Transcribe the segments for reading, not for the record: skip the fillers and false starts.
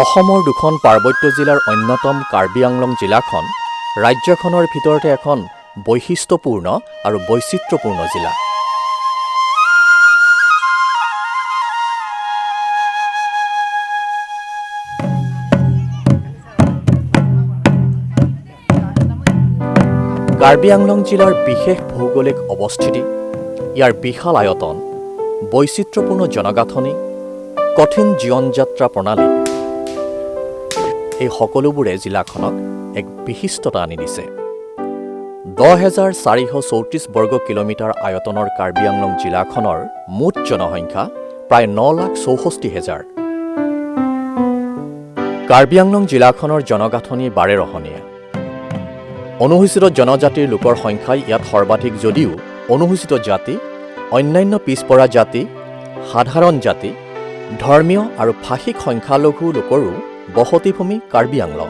অসমৰ দুখন পাৰ্বত্য জিলাৰ অন্যতম কাৰ্বি আংলং জিলাখন ৰাজ্যখনৰ ভিতৰতে এখন বৈশিষ্ট্যপূৰ্ণ আৰু বৈচিত্ৰ্যপূৰ্ণ জিলা। কাৰ্বি আংলং জিলাৰ বিশেষ ভৌগোলিক অৱস্থিতি, ইয়াৰ বিশাল আয়তন, বৈচিত্ৰ্যপূৰ্ণ জনগাঁথনি, কঠিন জীৱন যাত্ৰা প্ৰণালী, এই সকলোবোৰে জিলাখনক এক বিশিষ্টতা আনি দিছে। 10,434 বৰ্গ কিলোমিটাৰ আয়তনৰ কাৰ্বি আংলং জিলাখনৰ মুঠ জনসংখ্যা প্ৰায় 9,64,000। কাৰ্বি আংলং জিলাখনৰ জনগাঁথনি বাৰেৰহণীয়া। অনুসূচিত জনজাতিৰ লোকৰ সংখ্যাই ইয়াত সৰ্বাধিক যদিও অনুসূচিত জাতি, অন্যান্য পিছপৰা জাতি, সাধাৰণ জাতি, ধৰ্মীয় আৰু ভাষিক সংখ্যালঘু লোকৰো বসতিভূমি কাৰ্বি আংলং।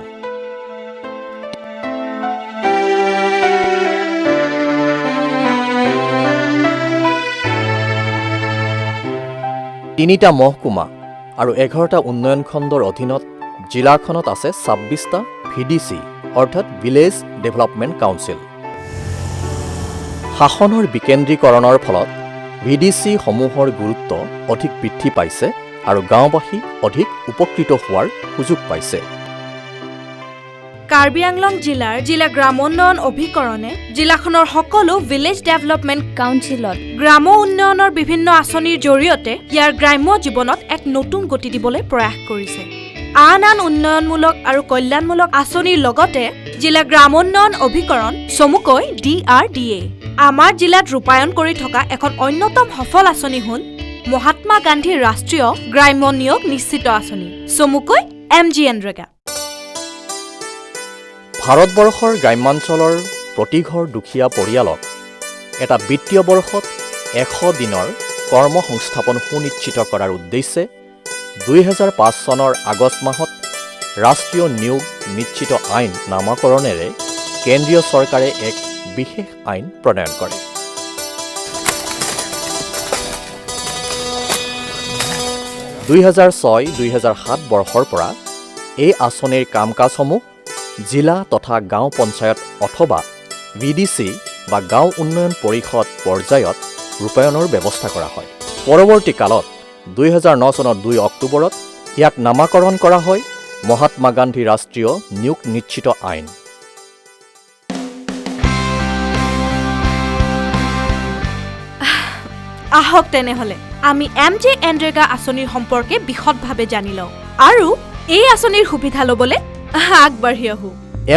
তিনিটা মহকুমা আৰু 11টা উন্নয়ন খণ্ডৰ অধীনত জিলাখনত আছে 26টা VDC অৰ্থাৎ ভিলেজ ডেভেলপমেণ্ট কাউন্সিল। শাসনৰ বিকেন্দ্ৰীকৰণৰ ফলত VDC সমূহৰ গুৰুত্ব অধিক বৃদ্ধি পাইছে আৰু গাঁওবাসী অধিক উপকৃত হোৱাৰ সুযোগ পাইছে। কাৰ্বি আংলং জিলা গ্ৰামোন্নয়ন অভিকৰণে জিলাখনৰ সকলো ভিলেজ ডেভেলপমেণ্ট কাউন্সিলত গ্ৰাম উন্নয়নৰ বিভিন্ন আঁচনিৰ জৰিয়তে ইয়াৰ গ্ৰাম্য জীৱনত এক নতুন গতি দিবলৈ প্ৰয়াস কৰিছে। আন উন্নয়নমূলক আৰু কল্যাণমূলক আঁচনিৰ লগতে জিলা গ্ৰামোন্নয়ন অভিকৰণ চমুকৈ DRDA আমাৰ জিলাত ৰূপায়ণ কৰি থকা এখন অন্যতম সফল আঁচনি হ'ল মহাত্মা গান্ধী ৰাষ্ট্ৰীয় গ্ৰাম্য নিয়োগ নিশ্চিত আঁচনি চমুকৈ MGNREGA। ভাৰতবৰ্ষৰ গ্ৰাম্যাঞ্চলৰ প্ৰতিঘৰ দুখীয়া পৰিয়ালক এটা বিত্তীয় বৰ্ষত 100 দিনৰ কৰ্মসংস্থাপন সুনিশ্চিত কৰাৰ উদ্দেশ্যে 2005 চনৰ আগষ্ট মাহত ৰাষ্ট্ৰীয় নিয়োগ নিশ্চিত আইন নামাকৰণেৰে কেন্দ্ৰীয় চৰকাৰে এক বিশেষ আইন প্ৰণয়ন কৰে। দুই 2006-2007 বৰ্ষৰ পৰা এই আঁচনিৰ কাম কাজসমূহ জিলা তথা গাঁও পঞ্চায়ত অথবা VDC বা গাঁও উন্নয়ন পৰিষদ পৰ্যায়ত ৰূপায়ণৰ ব্যৱস্থা কৰা হয়। পৰৱৰ্তী কালত 2009 চনৰ 2 অক্টোবৰত ইয়াক নামাকৰণ কৰা হয় মহাত্মা গান্ধী ৰাষ্ট্ৰীয় নিয়োগ নিশ্চিত আইন। আহক তেনেহলে আমি MGNREGA আঁচনিৰ সম্পৰ্কে বিশদভাৱে জানি লওঁ আৰু এই আঁচনিৰ সুবিধা ল'বলৈ আগবাঢ়ি আহো।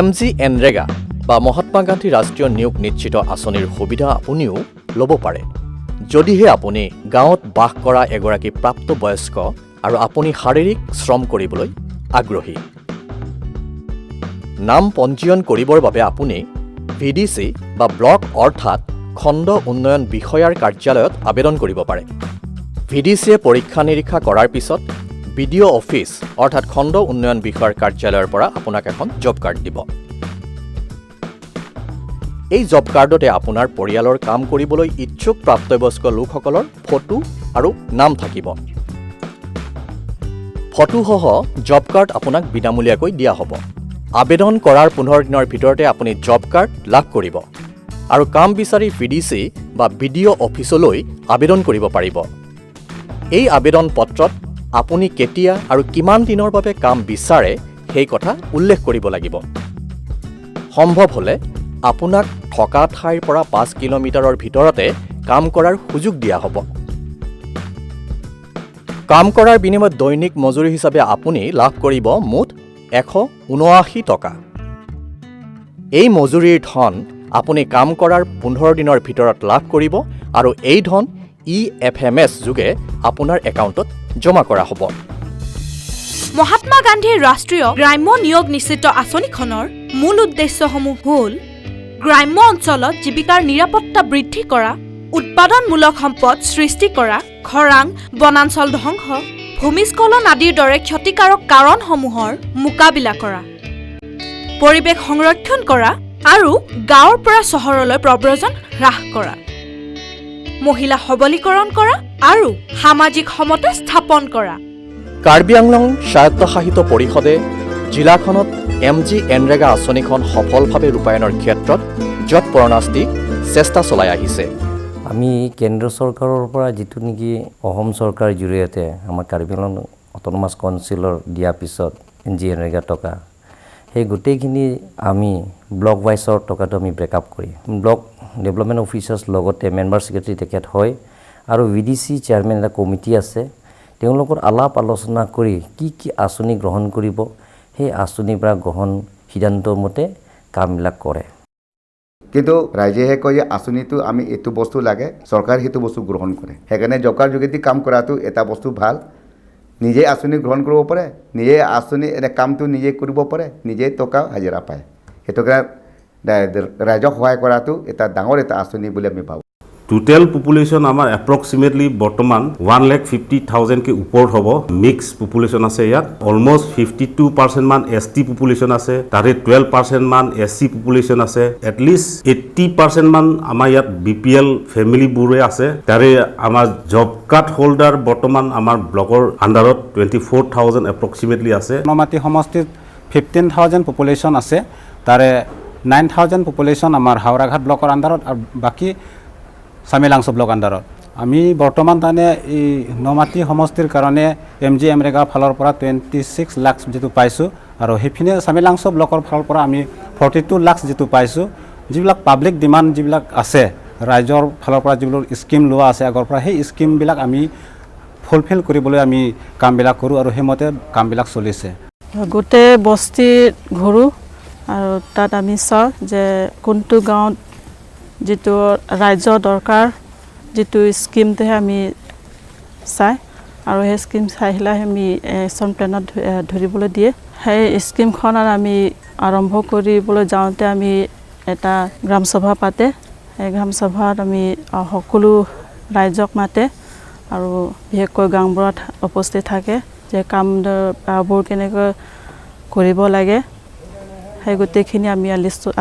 MGNREGA বা মহাত্মা গান্ধী ৰাষ্ট্ৰীয় নিয়োগ নিশ্চিত আঁচনিৰ সুবিধা আপুনিও ল'ব পাৰে যদিহে আপুনি গাঁৱত বাস কৰা এগৰাকী প্ৰাপ্তবয়স্ক আৰু আপুনি শাৰীৰিক শ্ৰম কৰিবলৈ আগ্ৰহী। নাম পঞ্জীয়ন কৰিবৰ বাবে আপুনি VDC বা ব্লক অৰ্থাৎ খণ্ড উন্নয়ন বিষয়াৰ কাৰ্যালয়ত আবেদন কৰিব পাৰে। VDCয়ে পৰীক্ষা নিৰীক্ষা কৰাৰ পিছত BDO অফিচ অৰ্থাৎ খণ্ড উন্নয়ন বিষয়াৰ কাৰ্যালয়ৰ পৰা আপোনাক এখন জব কাৰ্ড দিব। এই জব কাৰ্ডতে আপোনাৰ পৰিয়ালৰ কাম কৰিবলৈ ইচ্ছুক প্ৰাপ্তবয়স্ক লোকসকলৰ ফটো আৰু নাম থাকিব। ফটোসহ জব কাৰ্ড আপোনাক বিনামূলীয়াকৈ দিয়া হ'ব। আবেদন কৰাৰ 15 দিনৰ ভিতৰতে আপুনি জব কাৰ্ড লাভ কৰিব আৰু কাম বিচাৰি VDC বা BDO অফিচলৈ আবেদন কৰিব পাৰিব। এই আবেদন পত্ৰত আপুনি কেতিয়া আৰু কিমান দিনৰ বাবে কাম বিচাৰে সেই কথা উল্লেখ কৰিব লাগিব। সম্ভৱ হ'লে আপোনাক থকা ঠাইৰ পৰা 5 কিলোমিটাৰৰ ভিতৰতে কাম কৰাৰ সুযোগ দিয়া হ'ব। কাম কৰাৰ বিনিময়ত দৈনিক মজুৰি হিচাপে আপুনি লাভ কৰিব মুঠ 179 টকা। এই মজুৰিৰ ধন আপুনি কাম কৰাৰ 15 দিনৰ ভিতৰত লাভ কৰিব আৰু এই ধন EFMS যোগে আপোনাৰ একাউণ্টত জমা কৰা হ'ব। মহাত্মা গান্ধী ৰাষ্ট্ৰীয় গ্ৰাম্য নিয়োগ নিশ্চিত আঁচনিখনৰ মূল উদ্দেশ্যসমূহ হ'ল গ্ৰাম্য অঞ্চলত জীৱিকাৰ নিৰাপত্তা বৃদ্ধি কৰা, উৎপাদনমূলক সম্পদ সৃষ্টি কৰা, খৰাং, বনাঞ্চল ধ্বংস, ভূমিস্খলন আদিৰ দৰে ক্ষতিকাৰক কাৰণসমূহৰ মোকাবিলা কৰা, পৰিৱেশ সংৰক্ষণ কৰা আৰু গাঁৱৰ পৰা চহৰলৈ প্ৰব্ৰজন হ্ৰাস কৰা, মহিলা সবলীকৰণ কৰা আৰু সামাজিক সমতা স্থাপন কৰা। কাৰ্বি আংলং স্বায়ত্তশাসিত পৰিষদে জিলাখনত MGNREGA আঁচনিখন সফলভাৱে ৰূপায়ণৰ ক্ষেত্ৰত যৎপৰোনাস্তি চেষ্টা চলাই আহিছে। আমি কেন্দ্ৰ চৰকাৰৰ পৰা যিটো নেকি অসম চৰকাৰৰ জৰিয়তে আমাৰ কাৰ্বি আংলং অট'নমাছ কাউন্সিলৰ দিয়াৰ পিছত MGNREGA টকা সেই গোটেইখিনি আমি ব্লক ৱাইজৰ টকাটো আমি ব্ৰেকআপ কৰি ব্লক ডেভেলপমেণ্ট অফিচাৰ্ছ লগতে মেম্বাৰ ছেক্ৰেটাৰী তেখেত হয় আৰু VDC চেয়াৰমেন এটা কমিটি আছে, তেওঁলোকৰ আলাপ আলোচনা কৰি কি আঁচনি গ্ৰহণ কৰিব সেই আঁচনিৰ পৰা গ্ৰহণ সিদ্ধান্ত মতে কামবিলাক কৰে। কিন্তু ৰাইজেহে কয় যে আঁচনিটো আমি এইটো বস্তু লাগে, চৰকাৰে সেইটো বস্তু গ্ৰহণ কৰে। সেইকাৰণে জবকাৰ্ড যোগেদি কাম কৰাটো এটা বস্তু ভাল, নিজে আঁচনি গ্ৰহণ কৰিব পাৰে, নিজে আঁচনি কামটো নিজে কৰিব পাৰে, নিজে টকা হাজিৰা পায়। সেইটো কাৰণে ৰাইজক সহায় কৰাটো এটা ডাঙৰ এটা আঁচনি বুলি আমি ভাবোঁ। টোটেল পপুলেশ্যন আমাৰ এপ্ৰক্সিমেটলি বৰ্তমান 1,50,000 ওপৰত হ'ব। মিক্স পপুলেশ্যন আছে ইয়াত। অলমষ্ট 52% মান ST পপুলেশ্যন আছে, তাৰে 12% মান SC পপুলেশ্যন আছে, এটলিষ্ট 80% মান আমাৰ ইয়াত BPL ফেমিলিবোৰে আছে। তাৰে আমাৰ জব কাৰ্ড হোল্ডাৰ বৰ্তমান আমাৰ ব্লকৰ আণ্ডাৰত 24,000 এপ্ৰক্সিমেটলি আছে। নমাটি সমষ্টিত 15,000 পপুলেশ্যন আছে, তাৰে 9,000 পপুলেশ্যন আমাৰ হাওৰাঘাট ব্লকৰ আণ্ডাৰত আৰু বাকী চামিলাংছ ব্লক আণ্ডাৰত। আমি বৰ্তমান তাৰমানে এই নমাটি সমষ্টিৰ কাৰণে MGNREGA ফালৰ পৰা 26 লাখ যিটো পাইছোঁ আৰু সেইখিনি চামিলাংছ ব্লকৰ ফালৰ পৰা আমি 42 লাখ যিটো পাইছোঁ। যিবিলাক পাব্লিক ডিমাণ্ড যিবিলাক আছে ৰাইজৰ ফালৰ পৰা যিবোৰ স্কিম লোৱা আছে আগৰ পৰা, সেই স্কিমবিলাক আমি ফুলফিল কৰিবলৈ আমি কামবিলাক কৰোঁ আৰু সেইমতে কামবিলাক চলিছে। গোটেই বস্তিত ঘূৰোঁ আৰু তাত আমি চাওঁ যে কোনটো গাঁৱত যিটো ৰাইজৰ দৰকাৰ যিটো স্কিমটোহে আমি চাই আৰু সেই স্কিম চাই পেলাই আমি একশ্যন প্লেনত ধৰিবলৈ দিয়ে। সেই স্কিমখনত আমি আৰম্ভ কৰিবলৈ যাওঁতে আমি এটা গ্ৰাম সভা পাতে। সেই গ্ৰাম সভাত আমি সকলো ৰাইজক মাতে আৰু বিশেষকৈ গাঁওবোৰত উপস্থিত থাকে যে কামবোৰ কেনেকৈ কৰিব লাগে সেই গোটেইখিনি আমি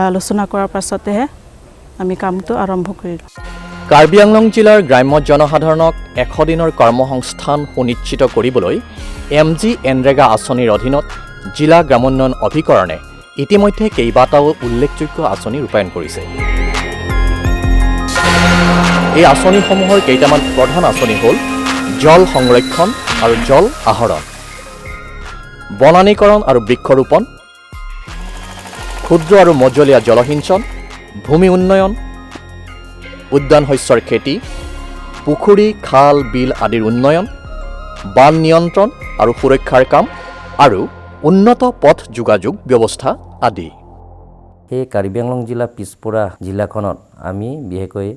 আলোচনা কৰাৰ পাছতেহে আমি কামটো আৰম্ভ কৰিলোঁ। কাৰ্বি আংলং জিলাৰ গ্ৰাম্য জনসাধাৰণক 100 দিনৰ কৰ্মসংস্থান সুনিশ্চিত কৰিবলৈ MGNREGA আঁচনিৰ অধীনত জিলা গ্ৰামোন্নয়ন অভিকৰণে ইতিমধ্যে কেইবাটাও উল্লেখযোগ্য আঁচনি ৰূপায়ণ কৰিছে। এই আঁচনিসমূহৰ কেইটামান প্ৰধান আঁচনি হ'ল জল সংৰক্ষণ আৰু জল আহৰণ, বনানীকৰণ আৰু বৃক্ষৰোপণ, ক্ষুদ্ৰ আৰু মজলীয়া জলসিঞ্চন, ভূমি উন্নয়ন, উদ্যান শস্যৰ খেতি, পুখুৰী খাল বিল আদিৰ উন্নয়ন, বান নিয়ন্ত্ৰণ আৰু সুৰক্ষাৰ কাম আৰু উন্নত পথ যোগাযোগ ব্যৱস্থা আদি। সেই কাৰ্বি আংলং জিলা পিছপৰা জিলাখনত আমি বিশেষকৈ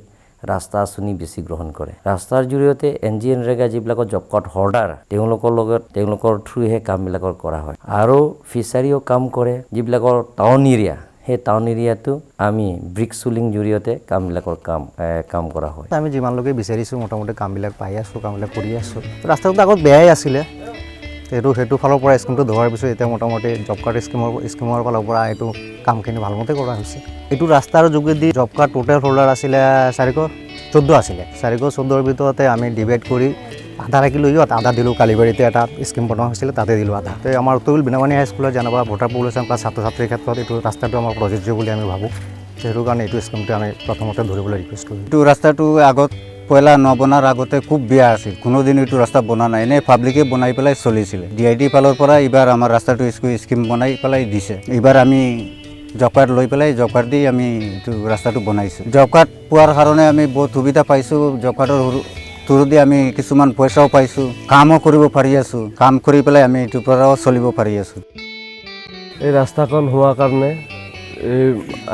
ৰাস্তা আঁচনি বেছি গ্ৰহণ কৰে। ৰাস্তাৰ জৰিয়তে MGNREGA যিবিলাকৰ জব কাৰ্ড হোল্ডাৰ তেওঁলোকৰ লগত তেওঁলোকৰ থ্ৰুহে কামবিলাকৰ কৰা হয় আৰু ফিচাৰীও কাম কৰে। যিবিলাকৰ টাউন এৰিয়া সেই টাউন এৰিয়াটো আমি ব্ৰিক চুলিং জৰিয়তে কামবিলাকৰ কাম কৰা হয়। আমি যিমানলৈকে বিচাৰিছোঁ মোটামুটি কামবিলাক পাই আছোঁ, কামবিলাক কৰি আছোঁ। ৰাস্তাটো আগত বেয়াই আছিলে, সেইটো ফালৰ পৰা স্কিমটো ধৰাৰ পিছত এতিয়া মোটামুটি জব কাৰ্ড স্কিমৰ ফালৰ পৰা এইটো কামখিনি ভালমতে কৰা হৈছে। এইটো ৰাস্তাৰ যোগেদি জব কাৰ্ড টোটেল হোল্ডাৰ আছিলে 414 আছিলে। 414ৰ ভিতৰতে আমি ডিভাইড কৰি আধা ৰাখিলোঁ, আধা দিলোঁ। কালিবাৰীতে এটা স্কিম বনোৱা হৈছিলে, তাতে দিলোঁ আধা। তো আমাৰ উত্তৰবিল বিনামানী হাইস্কুলত যেনেকুৱা ভোটাৰ পপুলেশ্যন প্লাছ ছাত্ৰ ছাত্ৰীৰ ক্ষেত্ৰত এইটো ৰাস্তাটো আমাৰ প্ৰযোজ্য বুলি আমি ভাবোঁ। সেইটো কাৰণে এইটো স্কিমটো আমি প্ৰথমতে ধৰিবলৈ ৰিকুৱেষ্ট কৰিম। এইটো ৰাস্তাটো আগত পইলা নবনাৰ আগতে খুব বেয়া আছিল, কোনোদিন এইটো ৰাস্তা বনা নাই, এনেই পাব্লিকে বনাই পেলাই চলিছিলে। DID ফালৰ পৰা এইবাৰ আমাৰ ৰাস্তাটো স্কিম বনাই পেলাই দিছে। এইবাৰ আমি জব কাৰ্ড লৈ পেলাই জব কাৰ্ড দি আমি এইটো ৰাস্তাটো বনাইছোঁ। জব কাৰ্ড পোৱাৰ কাৰণে আমি বহুত সুবিধা পাইছোঁ। জব কাৰ্ডৰ থ্ৰুদি আমি কিছুমান পইচাও পাইছোঁ, কামো কৰিব পাৰি আছোঁ। কাম কৰি পেলাই আমি এইটোৰ পৰাও চলিব পাৰি আছোঁ। এই ৰাস্তাখন হোৱাৰ কাৰণে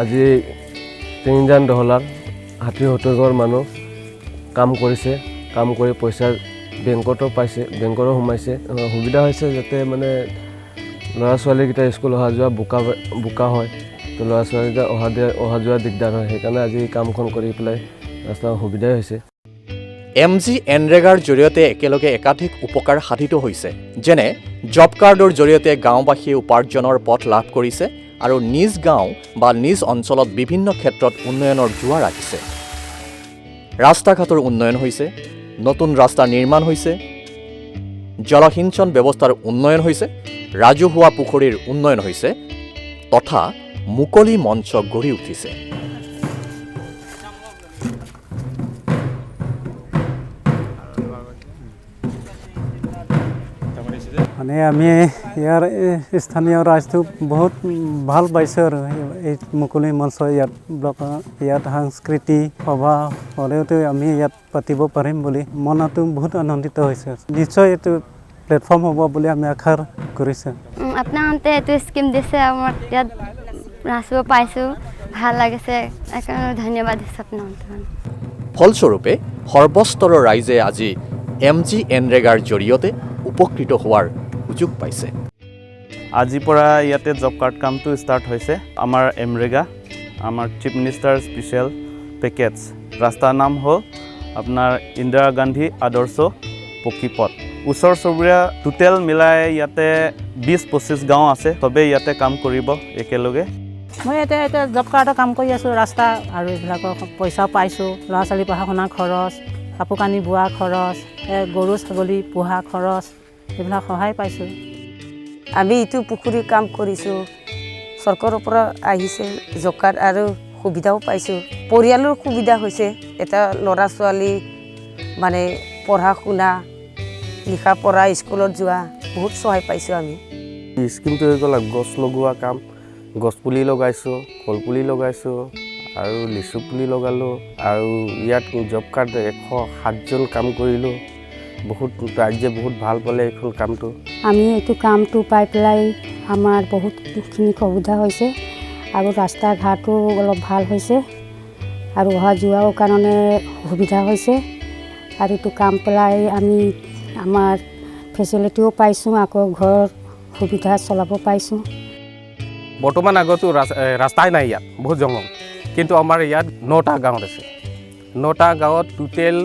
আজি 3জন দহলাৰ 60-70 ঘৰ মানুহ কাম কৰিছে, কাম কৰি পইচা বেংকতো পাইছে, বেংকতো সোমাইছে। সুবিধা হৈছে যাতে মানে ল'ৰা ছোৱালীকেইটা স্কুল অহা যোৱা বোকা হয়, তো ল'ৰা ছোৱালীকেইটা অহা যোৱা দিগদাৰ হয়। সেইকাৰণে আজি কামখন কৰি পেলাই ৰাস্তা সুবিধাই হৈছে। MGNREGAৰ জৰিয়তে একেলগে একাধিক উপকাৰ সাধিত হৈছে, যেনে জব কাৰ্ডৰ জৰিয়তে গাঁওবাসীয়ে উপাৰ্জনৰ পথ লাভ কৰিছে আৰু নিজ গাঁও বা নিজ অঞ্চলত বিভিন্ন ক্ষেত্ৰত উন্নয়নৰ জোৱাৰ আহিছে। ৰাস্তা ঘাটৰ উন্নয়ন হৈছে, নতুন ৰাস্তা নিৰ্মাণ হৈছে, জলসিঞ্চন ব্যৱস্থাৰ উন্নয়ন হৈছে, ৰাজহুৱা পুখুৰীৰ উন্নয়ন হৈছে তথা মুকলি মঞ্চ গঢ়ি উঠিছে। মানে আমি ইয়াৰ স্থানীয় ৰাইজটো বহুত ভাল পাইছোঁ আৰু এই মুকলি মঞ্চ ইয়াত ব্লকৰ ইয়াত সাংস্কৃতিক সভা হ'লেওতো আমি ইয়াত পাতিব পাৰিম বুলি মনতো বহুত আনন্দিত হৈছে। নিশ্চয় এইটো প্লেটফৰ্ম হ'ব বুলি আমি আশা কৰিছোঁ। আপোনালোকে এইটো স্কিম দিছে, আমাৰ ইয়াত নাচিব পাইছোঁ, ভাল লাগিছে, সেইকাৰণে ধন্যবাদ দিছোঁ আপোনালোকক। ফলস্বৰূপে সৰ্বস্তৰৰ ৰাইজে আজি MGNREGAৰ জৰিয়তে উপকৃত হোৱাৰ সুযোগ পাইছে। আজিৰ পৰা ইয়াতে জব কাৰ্ড কামটো ষ্টাৰ্ট হৈছে। আমাৰ MGNREGA, আমাৰ চিফ মিনিষ্টাৰ স্পেচিয়েল পেকেজ। ৰাস্তাৰ নাম হ'ল আপোনাৰ ইন্দিৰা গান্ধী আদৰ্শ পকী পথ। ওচৰ চুবুৰীয়া টোটেল মিলাই ইয়াতে 20-25 গাঁও আছে, চবেই ইয়াতে কাম কৰিব একেলগে। মই এতিয়া জব কাৰ্ডৰ কাম কৰি আছোঁ, ৰাস্তা আৰু এইবিলাকৰ পইচা পাইছোঁ, ল'ৰা ছোৱালী পঢ়া শুনাৰ খৰচ, কাপোৰ কানি বোৱা খৰচ, গৰু ছাগলী পোহা খৰচ, এইবিলাক সহায় পাইছোঁ। আমি এইটো পুখুৰীৰ কাম কৰিছোঁ, চৰকাৰৰ পৰা আহিছে জব কাৰ্ড আৰু সুবিধাও পাইছোঁ। পৰিয়ালৰ সুবিধা হৈছে, এটা ল'ৰা ছোৱালী মানে পঢ়া শুনা, লিখা পঢ়া, স্কুলত যোৱা বহুত সহায় পাইছোঁ আমি। স্কিমটো হৈ গ'ল গছ লগোৱা কাম, গছ পুলি লগাইছোঁ, কল পুলি লগাইছোঁ আৰু লিচু পুলি লগালোঁ আৰু ইয়াত জব কাৰ্ড 107জন কাম কৰিলোঁ। বহুত ৰাইজে বহুত ভাল পালে এইখন কামটো। আমি এইটো কামটো পাই পেলাই আমাৰ বহুতখিনি সুবিধা হৈছে আৰু ৰাস্তা ঘাটো অলপ ভাল হৈছে আৰু অহা যোৱাও কাৰণে সুবিধা হৈছে আৰু এইটো কাম পেলাই আমি আমাৰ ফেচিলিটিও পাইছোঁ, আকৌ ঘৰ সুবিধা চলাব পাইছোঁ। বৰ্তমান আগতো ৰাস্তাই নাই ইয়াত, বহুত জংঘল, কিন্তু আমাৰ ইয়াত 9টা গাঁৱত আছে। 9টা গাঁৱত টোটেল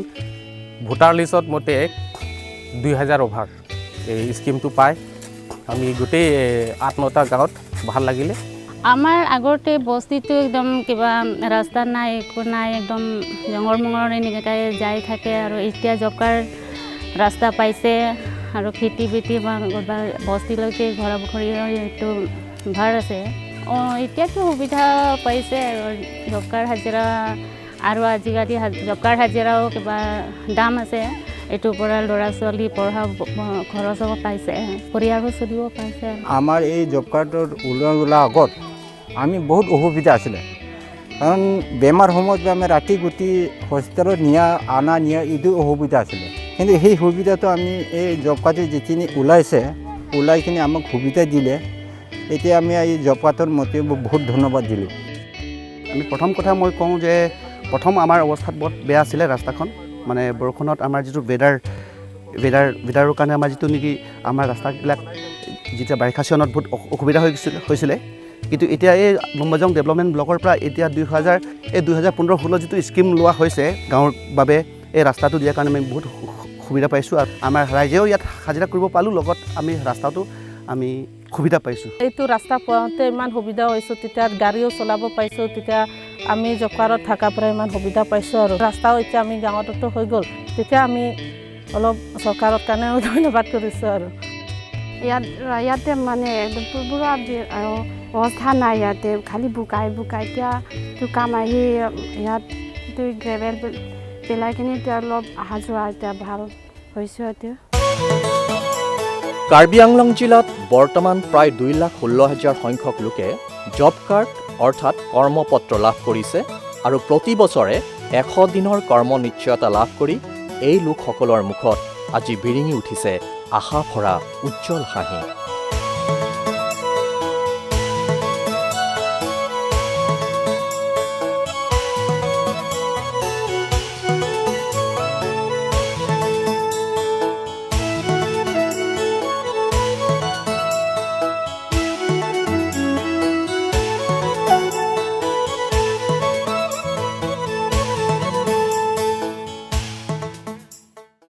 ভোটাৰ লিষ্টত মতে 2000 অভাৰ এই স্কিমটো পায়। আমি গোটেই 8-9টা গাঁৱত ভাল লাগিলে। আমাৰ আগতে বস্তিটো একদম কিবা ৰাস্তা নাই, একো নাই, একদম জঙৰ মঙৰ এনেকৈ যাই থাকে আৰু এতিয়া জব কাৰ্ড ৰাস্তা পাইছে আৰু খেতি বেতি বা বস্তিলৈকে ঘৰা ঘৰি এইটো ভাল আছে। এতিয়াতো সুবিধা পাইছে আৰু জব কাৰ্ড হাজিৰা আৰু আজিকালি জব কাৰ্ড হাজিৰাও কিবা দাম আছে, এইটোৰ পৰা ল'ৰা ছোৱালী পঢ়া খৰচ পাইছে, পৰিয়ালো চলিব পাইছে। আমাৰ এই জব কাৰ্ডৰ ওলোৱাৰ আগত আমি বহুত অসুবিধা আছিলে, কাৰণ বেমাৰ সময়ত আমি ৰাতি গুটি হস্পিটেলত অনা নিয়া এইটো অসুবিধা আছিলে। কিন্তু সেই সুবিধাটো আমি এই জব কাৰ্ডে যিখিনি ওলাই কিনে আমাক সুবিধা দিলে, এতিয়া আমি এই জব কাৰ্ডৰ মতে বহুত ধন্যবাদ দিলোঁ। আমি প্ৰথম কথা মই কওঁ যে প্ৰথম আমাৰ অৱস্থাত বহুত বেয়া আছিলে ৰাস্তাখন, মানে বৰষুণত আমাৰ যিটো ৱেডাৰৰ কাৰণে আমাৰ যিটো নেকি আমাৰ ৰাস্তাবিলাক যেতিয়া বাৰিষা ছিজনত বহুত অসুবিধা হৈছিলে। কিন্তু এতিয়া এই মুম্বাইজং ডেভেলপমেণ্ট ব্লকৰ পৰা এতিয়া 2015-16 যিটো স্কিম লোৱা হৈছে গাঁৱৰ বাবে, এই ৰাস্তাটো দিয়াৰ কাৰণে আমি বহুত সুবিধা পাইছোঁ আৰু আমাৰ ৰাইজেও ইয়াত হাজিৰা কৰিব পালোঁ, লগত আমি ৰাস্তাটো আমি সুবিধা পাইছোঁ। এইটো ৰাস্তা পোৱাতে ইমান সুবিধা হৈছোঁ, তেতিয়া গাড়ীও চলাব পাইছোঁ, তেতিয়া আমি জব কাৰ্ডত থকাৰ পৰা ইমান সুবিধা পাইছোঁ আৰু ৰাস্তাও এতিয়া আমি গাঁৱতো হৈ গ'ল, তেতিয়া আমি অলপ চৰকাৰৰ কাৰণেও ধন্যবাদ কৰিছোঁ। আৰু ইয়াতে মানে পুৰা অৱস্থা নাই, ইয়াতে খালি বোকাই এতিয়াতো কাম আহি ইয়াত গ্ৰেভেল পেলাই কিনি এতিয়া অলপ অহা যোৱা এতিয়া ভাল হৈছে। এতিয়া কাৰ্বি আংলং জিলাত বৰ্তমান প্ৰায় 2,16,000 সংখ্যক লোকে জব কাৰ্ড অৰ্থাৎ কৰ্মপত্ৰ লাভ কৰিছে আৰু প্ৰতি বছৰে 100 দিনৰ কৰ্ম নিশ্চয়তা লাভ কৰি এই লোকসকলৰ মুখত আজি বিৰিঙি উঠিছে আশা ভৰা উজ্জ্বল হাঁহি।